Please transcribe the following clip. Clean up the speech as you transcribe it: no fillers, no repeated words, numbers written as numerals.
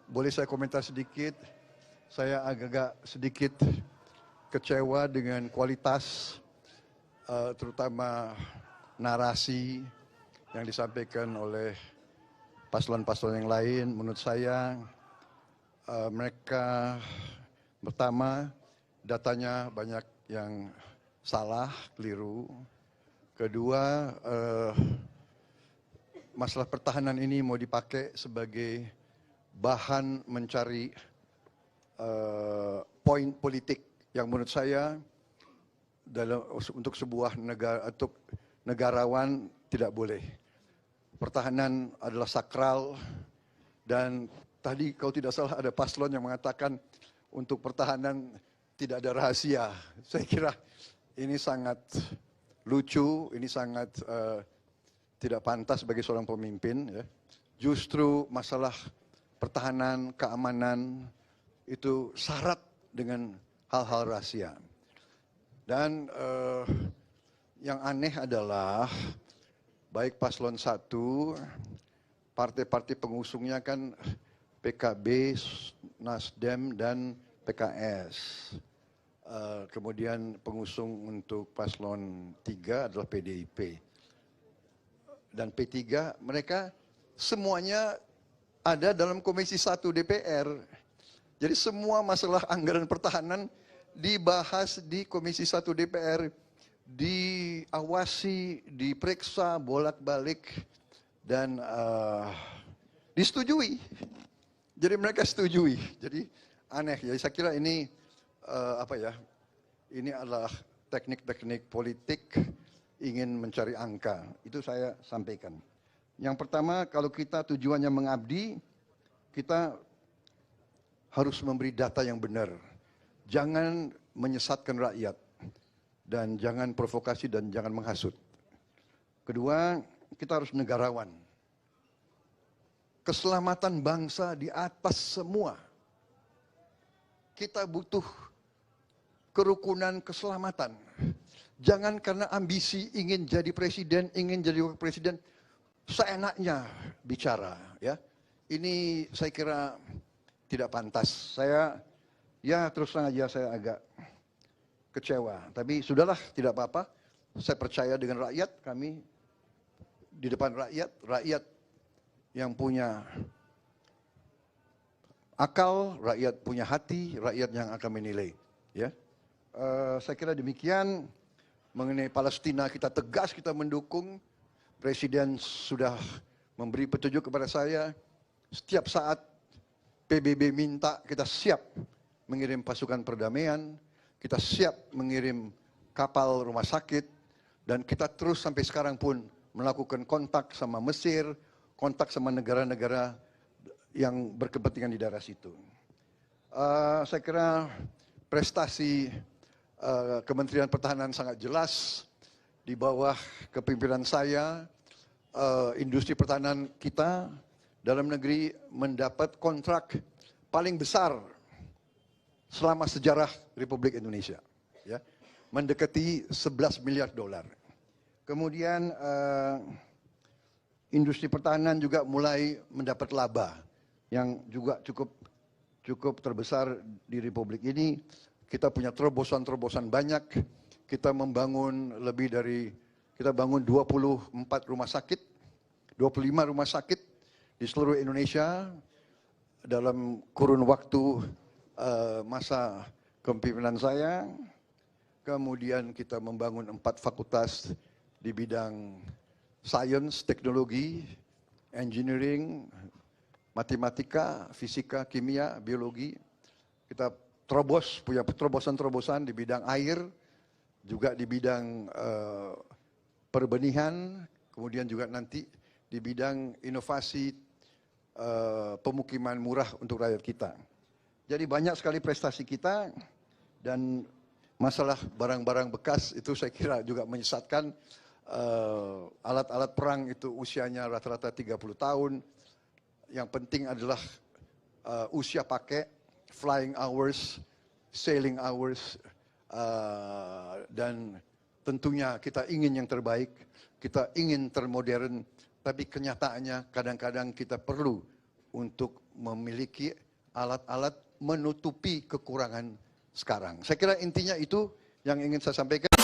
Boleh saya komentar sedikit? Saya agak sedikit kecewa dengan kualitas, terutama narasi yang disampaikan oleh paslon-paslon yang lain. Menurut saya mereka pertama datanya banyak yang salah, keliru. Kedua, masalah pertahanan ini mau dipakai sebagai bahan mencari poin politik yang menurut saya untuk sebuah negara, untuk negarawan tidak boleh. Pertahanan adalah sakral dan tadi kalau tidak salah ada paslon yang mengatakan untuk pertahanan tidak ada rahasia. Saya kira ini sangat lucu, ini sangat tidak pantas bagi seorang pemimpin. Ya. Justru masalah pertahanan, keamanan itu syarat dengan hal-hal rahasia. Dan yang aneh adalah baik paslon 1, partai-partai pengusungnya kan PKB, Nasdem, dan PKS. Kemudian pengusung untuk paslon 3 adalah PDIP. Dan P3, mereka semuanya ada dalam Komisi 1 DPR. Jadi semua masalah anggaran pertahanan dibahas di Komisi 1 DPR, diawasi, diperiksa bolak-balik, dan disetujui. Jadi mereka setujui. Jadi aneh. Jadi saya kira ini ini adalah teknik-teknik politik ingin mencari angka. Itu saya sampaikan. Yang pertama, kalau kita tujuannya mengabdi, kita harus memberi data yang benar. Jangan menyesatkan rakyat. Dan jangan provokasi dan jangan menghasut. Kedua, kita harus negarawan. Keselamatan bangsa di atas semua. Kita butuh kerukunan keselamatan. Jangan karena ambisi ingin jadi presiden, ingin jadi wakil presiden, seenaknya bicara. Ya, ini saya kira tidak pantas. Saya, ya terus terang aja saya agak kecewa. Tapi sudahlah, tidak apa-apa. Saya percaya dengan rakyat, kami di depan rakyat, rakyat yang punya akal, rakyat punya hati, rakyat yang akan menilai. Ya, saya kira demikian. Mengenai Palestina kita tegas, kita mendukung. Presiden sudah memberi petunjuk kepada saya. Setiap saat PBB minta, kita siap mengirim pasukan perdamaian. Kita siap mengirim kapal rumah sakit. Dan kita terus sampai sekarang pun melakukan kontak sama Mesir, kontak sama negara-negara yang berkepentingan di daerah situ. Saya kira prestasi Kementerian Pertahanan sangat jelas. Di bawah kepemimpinan saya, industri pertahanan kita dalam negeri mendapat kontrak paling besar selama sejarah Republik Indonesia. Ya, mendekati 11 miliar dolar. Kemudian industri pertahanan juga mulai mendapat laba yang juga cukup terbesar di Republik ini. Kita punya terobosan-terobosan banyak. Kita membangun kita bangun 24 rumah sakit, 25 rumah sakit di seluruh Indonesia dalam kurun waktu masa kepemimpinan saya. Kemudian kita membangun 4 fakultas di bidang sains, teknologi, engineering, matematika, fisika, kimia, biologi. Kita punya terobosan-terobosan di bidang air, juga di bidang perbenihan, kemudian juga nanti di bidang inovasi pemukiman murah untuk rakyat kita. Jadi banyak sekali prestasi kita, dan masalah barang-barang bekas itu saya kira juga menyesatkan. Alat-alat perang itu usianya rata-rata 30 tahun. Yang penting adalah usia pakai, flying hours, sailing hours, dan tentunya kita ingin yang terbaik, kita ingin termodern, tapi kenyataannya kadang-kadang kita perlu untuk memiliki alat-alat menutupi kekurangan sekarang. Saya kira intinya itu yang ingin saya sampaikan.